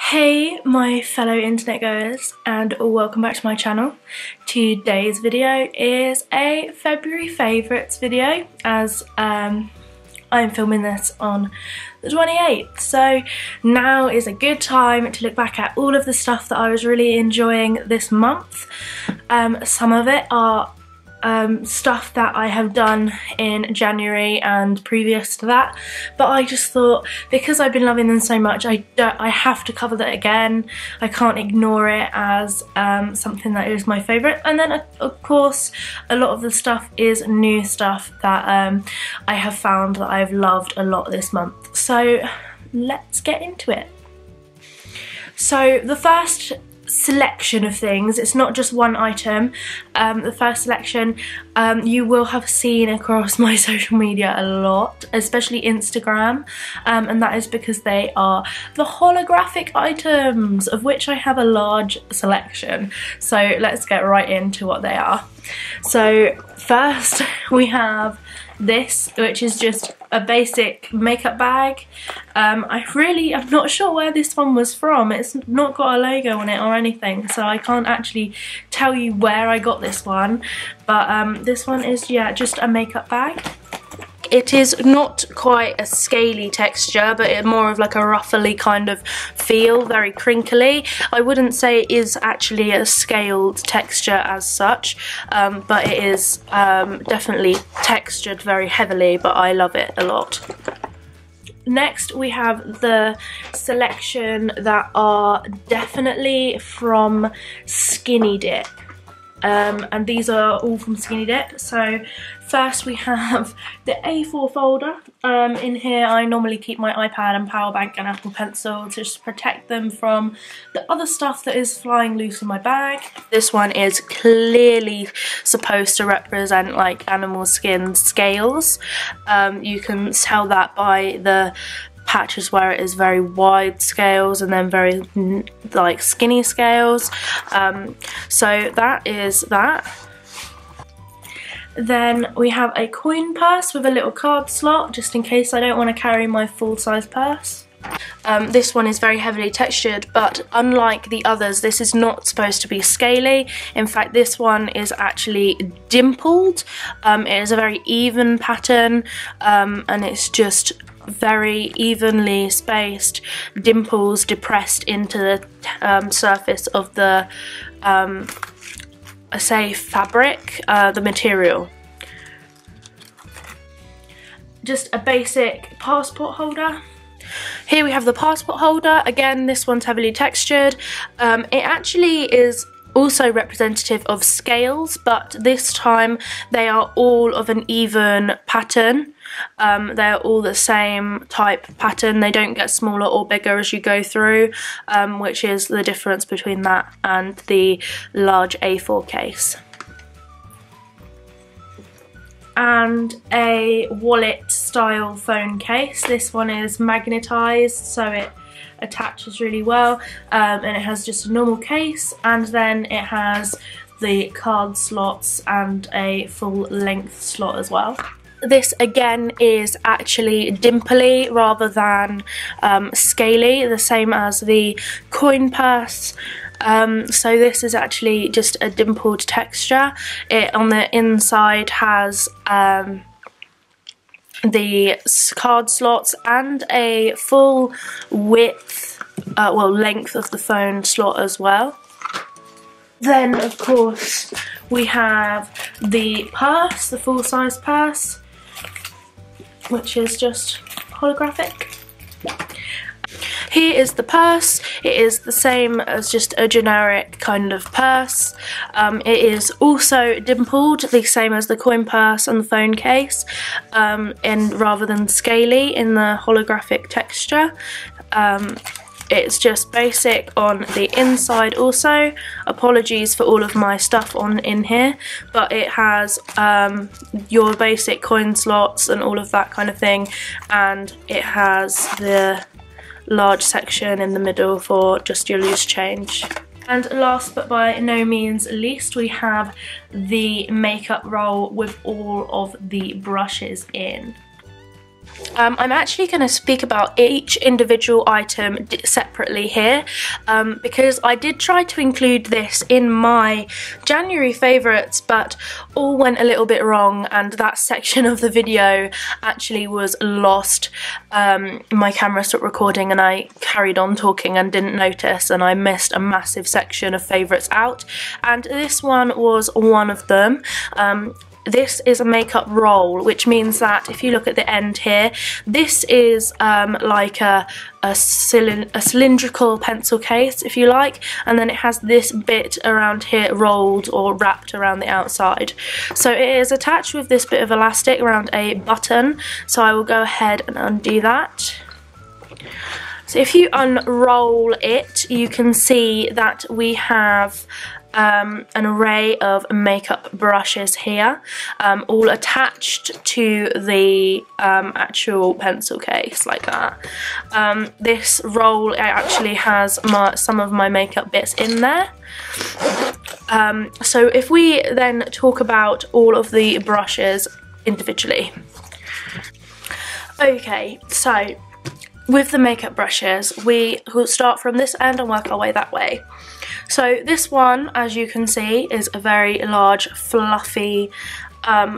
Hey my fellow internet goers, and welcome back to my channel. Today's video is a February favourites video, as I'm filming this on the 28th, so now is a good time to look back at all of the stuff that I was really enjoying this month. Some of it are stuff that I have done in January and previous to that, but I just thought because I've been loving them so much, I have to cover that again. I can't ignore it as something that is my favourite. And then of course a lot of the stuff is new stuff that I have found that I've loved a lot this month. So let's get into it. So the first selection of things, it's not just one item. The first selection you will have seen across my social media a lot, especially Instagram, and that is because they are the holographic items, of which I have a large selection. So let's get right into what they are. So first we have this, which is just a basic makeup bag. I'm not sure where this one was from. It's not got a logo on it or anything, so I can't actually tell you where I got this one, but this one is, yeah, just a makeup bag. It is not quite a scaly texture, but it's more of like a ruffly kind of feel, very crinkly. I wouldn't say it is actually a scaled texture as such, but it is definitely textured very heavily, but I love it a lot. Next we have the selection that are definitely from Skinny Dip. And these are all from Skinny Dip. So first we have the A4 folder. In here I normally keep my iPad and power bank and Apple Pencil to just protect them from the other stuff that is flying loose in my bag. This one is clearly supposed to represent like animal skin scales. You can tell that by the patches where it is very wide scales and then very like skinny scales. So that is that. Then we have a coin purse with a little card slot, just in case I don't want to carry my full-size purse. This one is very heavily textured, but unlike the others, this is not supposed to be scaly. In fact, this one is actually dimpled. It is a very even pattern, and it's just very evenly spaced dimples depressed into the surface of the I say fabric, the material. Just a basic passport holder. Here we have the passport holder. Again, this one's heavily textured. It actually is also representative of scales, but this time they are all of an even pattern. They're all the same type pattern. They don't get smaller or bigger as you go through, which is the difference between that and the large A4 case. And a wallet style phone case. This one is magnetized, so it attaches really well, and it has just a normal case, and then it has the card slots and a full length slot as well. This again is actually dimply rather than scaly, the same as the coin purse. So this is actually just a dimpled texture. It on the inside has the card slots and a full width, length of the phone slot as well. Then of course we have the purse, the full-size purse, which is just holographic. Here is the purse. It is the same as just a generic kind of purse. It is also dimpled, the same as the coin purse and the phone case, and rather than scaly in the holographic texture. It's just basic on the inside also. Apologies for all of my stuff in here, but it has your basic coin slots and all of that kind of thing, and it has the large section in the middle for just your loose change. And last but by no means least, we have the makeup roll with all of the brushes in. I'm actually going to speak about each individual item separately here, because I did try to include this in my January favourites, but all went a little bit wrong and that section of the video actually was lost. My camera stopped recording and I carried on talking and didn't notice, and I missed a massive section of favourites out, and this one was one of them. This is a makeup roll, which means that if you look at the end here, this is like a cylindrical pencil case, if you like, and then it has this bit around here rolled or wrapped around the outside. So it is attached with this bit of elastic around a button, so I will go ahead and undo that. So if you unroll it, you can see that we have an array of makeup brushes here, all attached to the actual pencil case like that. This roll actually has some of my makeup bits in there. So if we then talk about all of the brushes individually. Okay, so with the makeup brushes, we will start from this end and work our way that way. So this one, as you can see, is a very large fluffy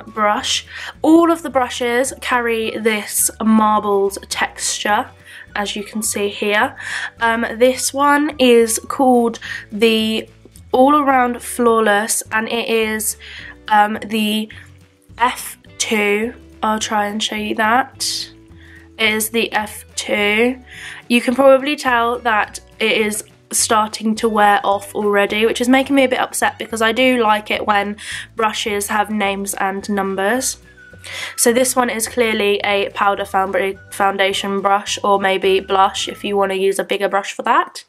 brush. All of the brushes carry this marbled texture, as you can see here. This one is called the All Around Flawless, and it is the F2. I'll try and show you that. It is the F2. You can probably tell that it is starting to wear off already, which is making me a bit upset because I do like it when brushes have names and numbers. So this one is clearly a powder foundation brush, or maybe blush if you want to use a bigger brush for that.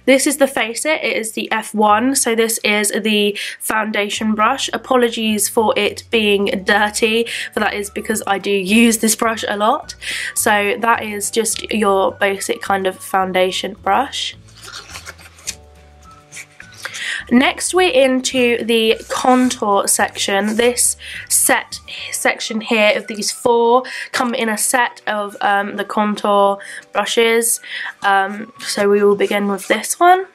This is the Face It, it is the F1, so this is the foundation brush. Apologies for it being dirty, but that is because I do use this brush a lot. So that is just your basic kind of foundation brush. Next we're into the contour section. This section here of these four come in a set of the contour brushes. So we will begin with this one.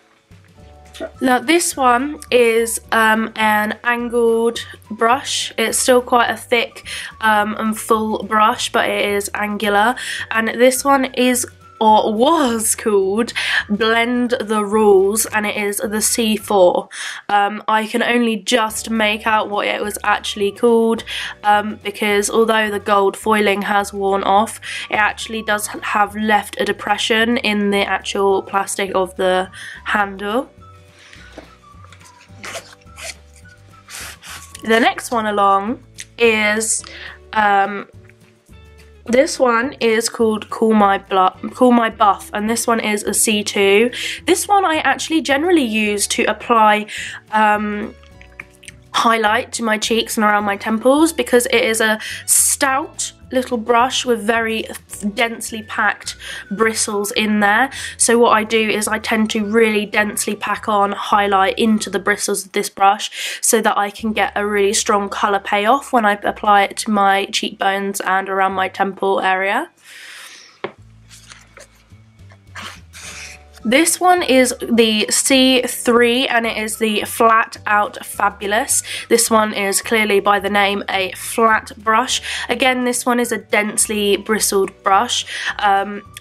Now this one is an angled brush. It's still quite a thick and full brush, but it is angular, and this one is, or was called, Blend the Rules, and it is the C4. I can only just make out what it was actually called, because although the gold foiling has worn off, it actually does have left a depression in the actual plastic of the handle. The next one along is this one is called Cool My Buff, and this one is a C2. This one I actually generally use to apply highlight to my cheeks and around my temples, because it is a stout little brush with very densely packed bristles in there. So what I do is I tend to really densely pack on highlight into the bristles of this brush so that I can get a really strong colour payoff when I apply it to my cheekbones and around my temple area. This one is the C3, and it is the Flat Out Fabulous. This one is clearly by the name a flat brush. Again, this one is a densely bristled brush.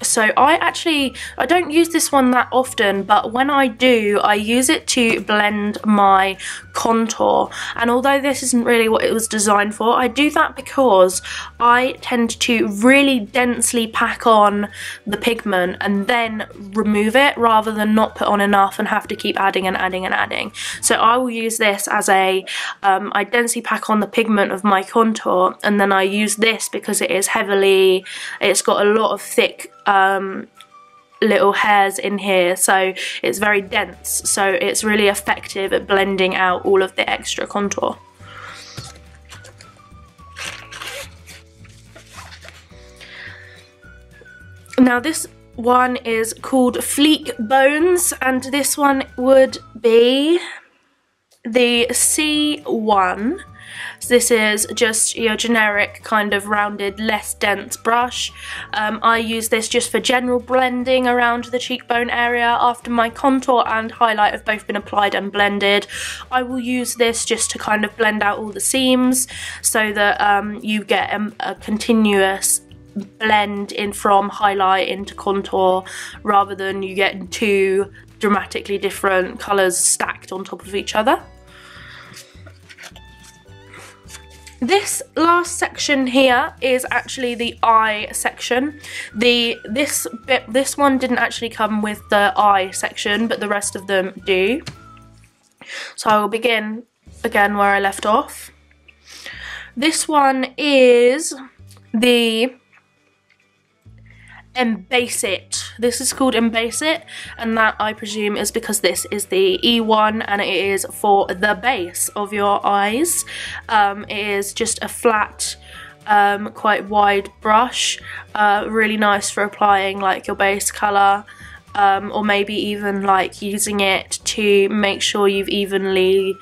So I don't use this one that often, but when I do, I use it to blend my contour. And although this isn't really what it was designed for, I do that because I tend to really densely pack on the pigment and then remove it, rather than not put on enough and have to keep adding and adding and adding. So I will use this as a, I densely pack on the pigment of my contour, and then I use this because it is heavily, it's got a lot of thick little hairs in here, so it's very dense, so it's really effective at blending out all of the extra contour. Now this one is called Fleek Bones, and this one would be the C1. So this is just your generic kind of rounded, less dense brush. I use this just for general blending around the cheekbone area. After my contour and highlight have both been applied and blended, I will use this just to kind of blend out all the seams so that you get a continuous blend in from highlight into contour, rather than you get two dramatically different colours stacked on top of each other. This last section here is actually the eye section. This one didn't actually come with the eye section, but the rest of them do. So I will begin again where I left off. This one is the Embase It. This is called Embase It, and that I presume is because this is the E1 and it is for the base of your eyes. It is just a flat, quite wide brush, really nice for applying like your base colour, or maybe even like using it to make sure you've evenly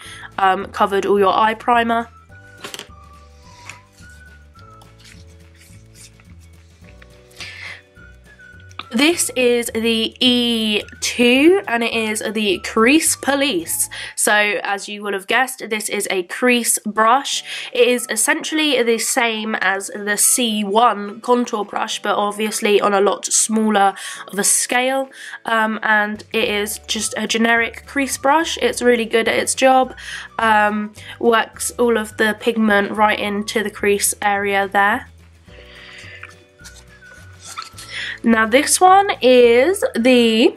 covered all your eye primer. This is the E2 and it is the Crease Police. So as you would have guessed, this is a crease brush. It is essentially the same as the C1 contour brush, but obviously on a lot smaller of a scale, and it is just a generic crease brush. It's really good at its job, works all of the pigment right into the crease area there. Now this one is the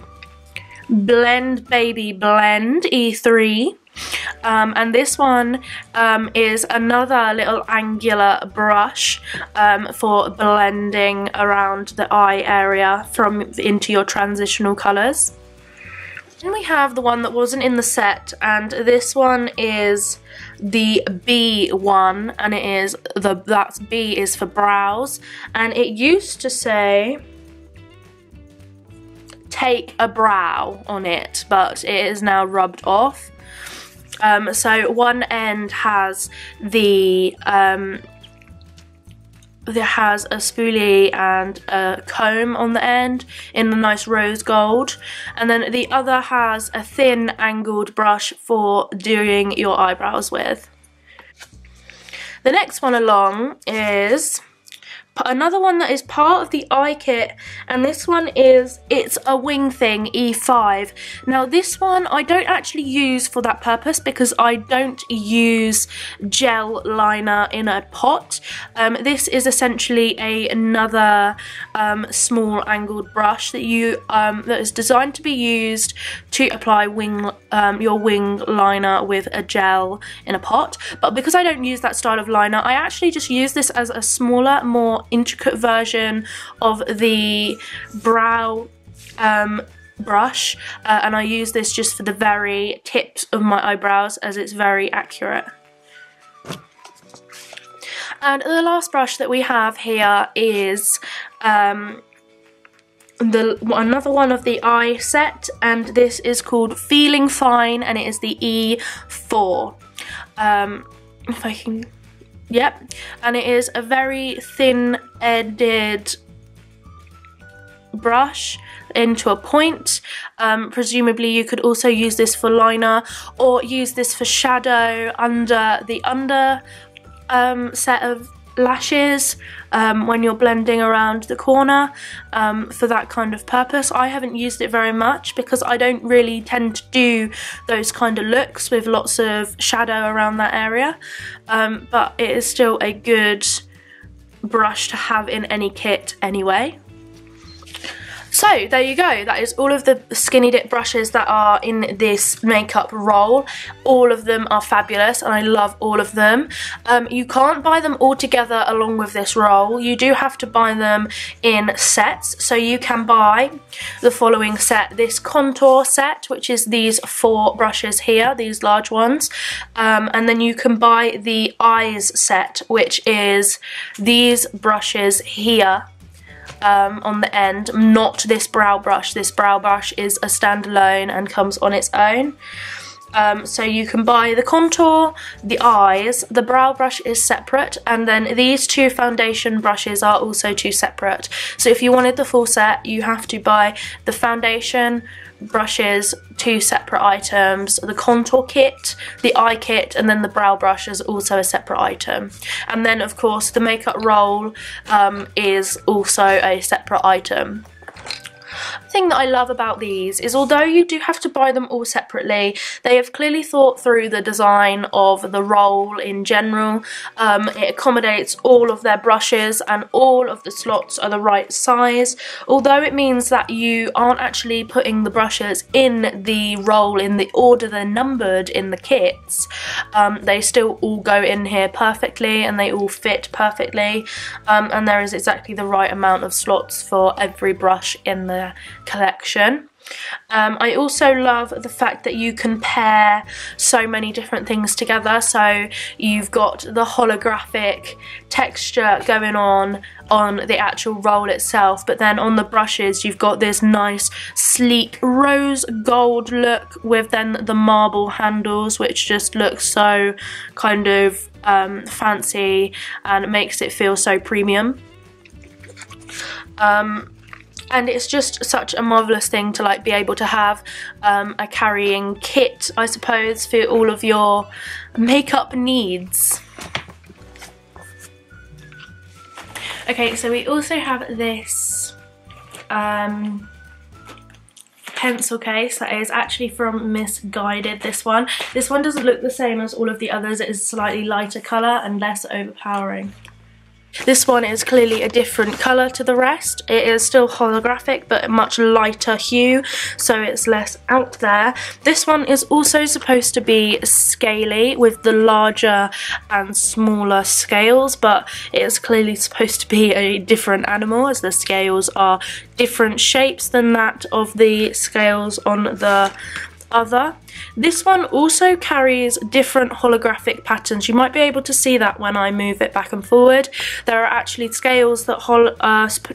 Blend Baby Blend E3, and this one is another little angular brush for blending around the eye area into your transitional colours. Then we have the one that wasn't in the set, and this one is the B1, and it is that's B is for brows, and it used to say take a brow on it, but it is now rubbed off. So one end has the it has a spoolie and a comb on the end in a nice rose gold, and then the other has a thin angled brush for doing your eyebrows with. The next one along is another one that is part of the eye kit, and this one is It's a Wing Thing E5. Now this one I don't actually use for that purpose because I don't use gel liner in a pot. This is essentially another small angled brush that is designed to be used to apply your wing liner with a gel in a pot, but because I don't use that style of liner, I actually just use this as a smaller, more intricate version of the brow brush, and I use this just for the very tips of my eyebrows as it's very accurate. And the last brush that we have here is another one of the eye set, and this is called Feeling Fine, and it is the E4. If I can... Yep, and it is a very thin-edged brush into a point. Presumably you could also use this for liner or use this for shadow under the set of lashes when you're blending around the corner, for that kind of purpose. I haven't used it very much because I don't really tend to do those kind of looks with lots of shadow around that area, but it is still a good brush to have in any kit anyway. So there you go, that is all of the skinny dip brushes that are in this makeup roll. All of them are fabulous and I love all of them. You can't buy them all together along with this roll. You do have to buy them in sets. So you can buy the following set: this contour set, which is these 4 brushes here, these large ones, and then you can buy the eyes set, which is these brushes here on the end, not this brow brush. This brow brush is a standalone and comes on its own. So you can buy the contour, the eyes, the brow brush is separate, and then these two foundation brushes are also two separate. So if you wanted the full set, you have to buy the foundation brushes, two separate items, the contour kit, the eye kit, and then the brow brush is also a separate item. And then of course the makeup roll is also a separate item. The thing that I love about these is, although you do have to buy them all separately, they have clearly thought through the design of the roll in general. It accommodates all of their brushes and all of the slots are the right size, although it means that you aren't actually putting the brushes in the roll in the order they're numbered in the kits. They still all go in here perfectly and they all fit perfectly, and there is exactly the right amount of slots for every brush in the collection. I also love the fact that you can pair so many different things together. So you've got the holographic texture going on the actual roll itself, but then on the brushes you've got this nice sleek rose gold look with then the marble handles, which just looks so kind of fancy and makes it feel so premium. And it's just such a marvellous thing to like be able to have a carrying kit, I suppose, for all of your makeup needs. Okay, so we also have this pencil case that is actually from Misguided. This one doesn't look the same as all of the others. It is slightly lighter colour and less overpowering. This one is clearly a different colour to the rest. It is still holographic but a much lighter hue, so it's less out there. This one is also supposed to be scaly with the larger and smaller scales, but it is clearly supposed to be a different animal as the scales are different shapes than that of the scales on the other. This one also carries different holographic patterns. You might be able to see that when I move it back and forward. There are actually scales that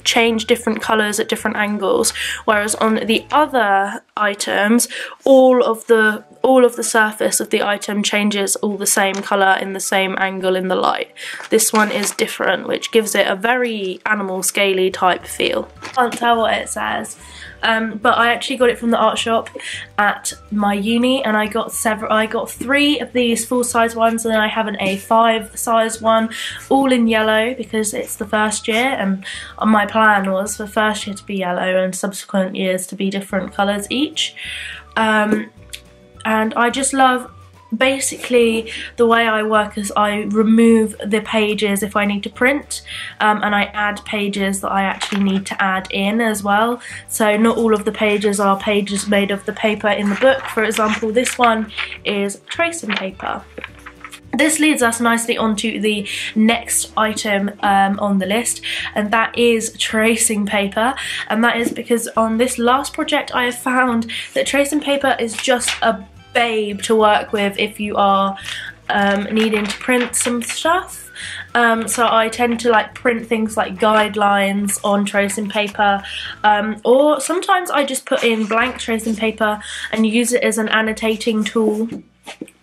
change different colours at different angles, whereas on the other items all of the surface of the item changes all the same colour in the same angle in the light. This one is different, which gives it a very animal scaly type feel. Can't tell what it says. But I actually got it from the art shop at my uni, and I got 3 of these full-size ones, and then I have an A5 size one, all in yellow because it's the first year, and my plan was for first year to be yellow and subsequent years to be different colours each. And I just love, basically the way I work is I remove the pages if I need to print, and I add pages that I actually need to add in as well. So not all of the pages are pages made of the paper in the book. For example, this one is tracing paper. This leads us nicely onto the next item on the list, and that is tracing paper. And that is because on this last project I have found that tracing paper is just a babe to work with if you are needing to print some stuff. So I tend to like print things like guidelines on tracing paper, or sometimes I just put in blank tracing paper and use it as an annotating tool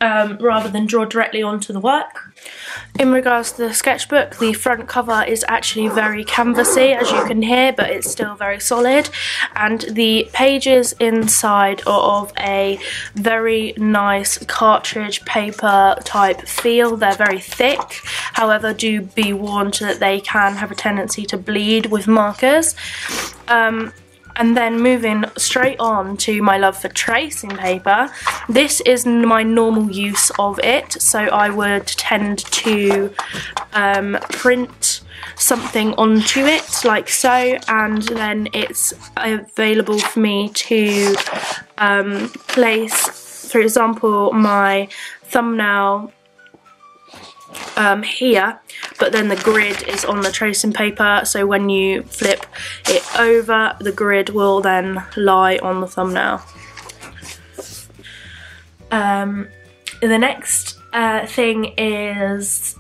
rather than draw directly onto the work. In regards to the sketchbook, the front cover is actually very canvassy, as you can hear, but it's still very solid, and the pages inside are of a very nice cartridge paper type feel. They're very thick, however do be warned that they can have a tendency to bleed with markers. And then moving straight on to my love for tracing paper, this is my normal use of it. So I would tend to print something onto it like so, and then it's available for me to place, for example, my thumbnail here, but then the grid is on the tracing paper, so when you flip it over, the grid will then lie on the thumbnail. The next thing is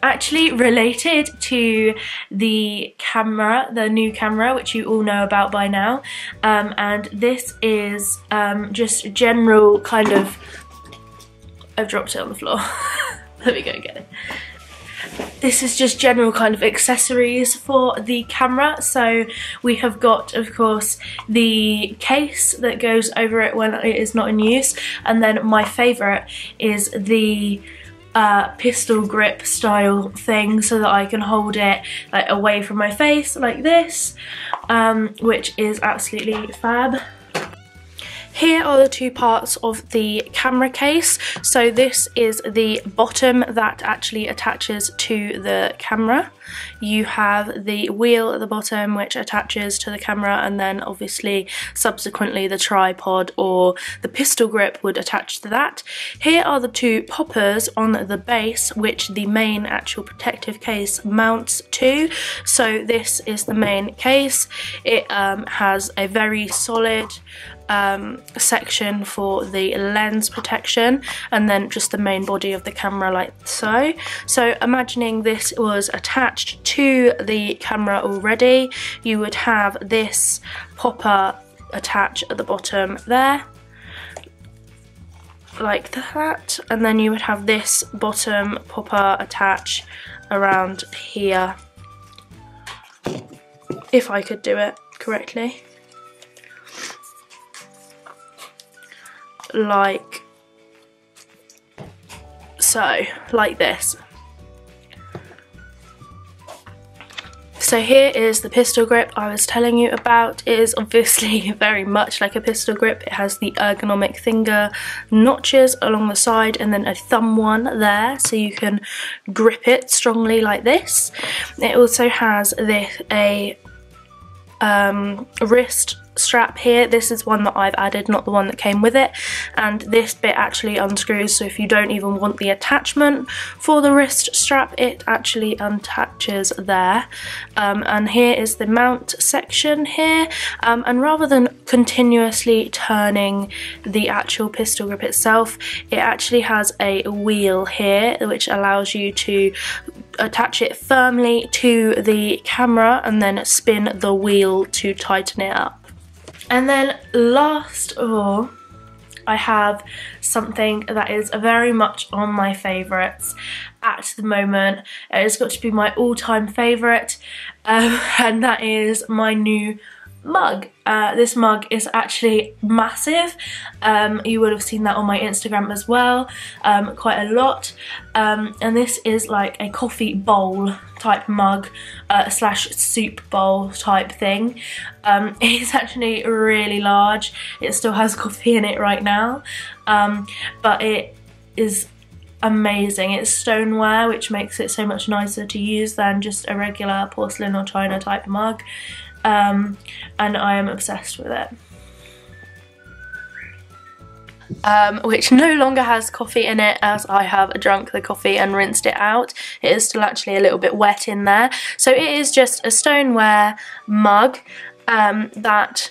actually related to the camera, the new camera, which you all know about by now, and this is just general kind of, I've dropped it on the floor. Let me go get it. This is just general kind of accessories for the camera. So we have got, of course, the case that goes over it when it is not in use, and then my favourite is the pistol grip style thing, so that I can hold it like away from my face like this, which is absolutely fab. Here are the two parts of the camera case. So this is the bottom that actually attaches to the camera. You have the wheel at the bottom which attaches to the camera, and then obviously subsequently the tripod or the pistol grip would attach to that. Here are the two poppers on the base which the main actual protective case mounts to. So this is the main case. It has a very solid section for the lens protection, and then just the main body of the camera like so. So imagining this was attached to the camera already, you would have this popper attach at the bottom there like that, and then you would have this bottom popper attach around here, if I could do it correctly. Like so, like this. So here is the pistol grip I was telling you about. It is obviously very much like a pistol grip. It has the ergonomic finger notches along the side and then a thumb one there, so you can grip it strongly like this. It also has a wrist strap here. This is one that I've added, not the one that came with it, and this bit actually unscrews, so if you don't even want the attachment for the wrist strap, it actually attaches there. And here is the mount section here, and rather than continuously turning the actual pistol grip itself, it actually has a wheel here which allows you to attach it firmly to the camera and then spin the wheel to tighten it up. And then last of all, I have something that is very much on my favourites at the moment. It's got to be my all-time favourite, and that is my new mug. This mug is actually massive. You would have seen that on my Instagram as well, quite a lot. And this is like a coffee bowl type mug slash soup bowl type thing. It's actually really large. It still has coffee in it right now, but it is amazing. It's stoneware, which makes it so much nicer to use than just a regular porcelain or china type mug. And I am obsessed with it. Which no longer has coffee in it, as I have drunk the coffee and rinsed it out. It is still actually a little bit wet in there. So it is just a stoneware mug that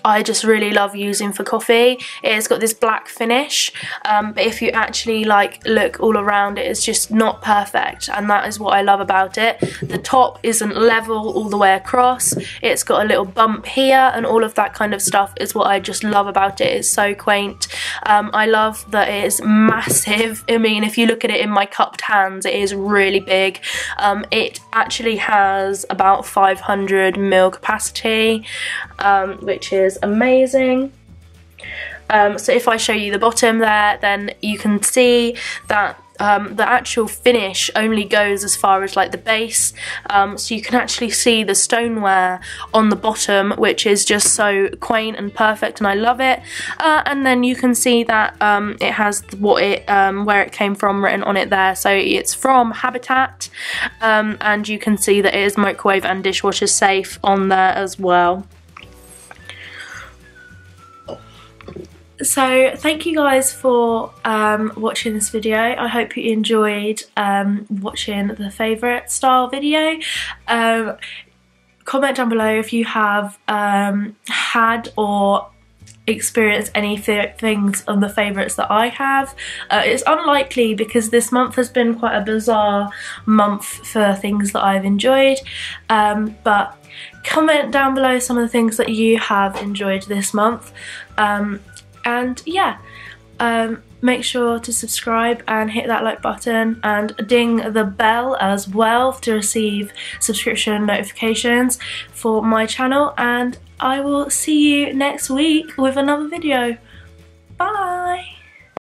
I just really love using for coffee. It's got this black finish, but if you actually like look all around, it is just not perfect, and that is what I love about it. The top isn't level all the way across. It's got a little bump here, and all of that kind of stuff is what I just love about it. It's so quaint. I love that it is massive. I mean, if you look at it in my cupped hands, it is really big. It actually has about 500 ml capacity, which is amazing. So if I show you the bottom there, then you can see that the actual finish only goes as far as like the base, so you can actually see the stoneware on the bottom, which is just so quaint and perfect, and I love it. And then you can see that it has what it where it came from written on it there, so it's from Habitat, and you can see that it is microwave and dishwasher safe on there as well. So thank you guys for watching this video. I hope you enjoyed watching the favourite style video. Comment down below if you have had, or experience any things on the favourites that I have. It's unlikely because this month has been quite a bizarre month for things that I've enjoyed, but comment down below some of the things that you have enjoyed this month, and yeah, make sure to subscribe and hit that like button and ding the bell as well to receive subscription notifications for my channel, and I will see you next week with another video. Bye!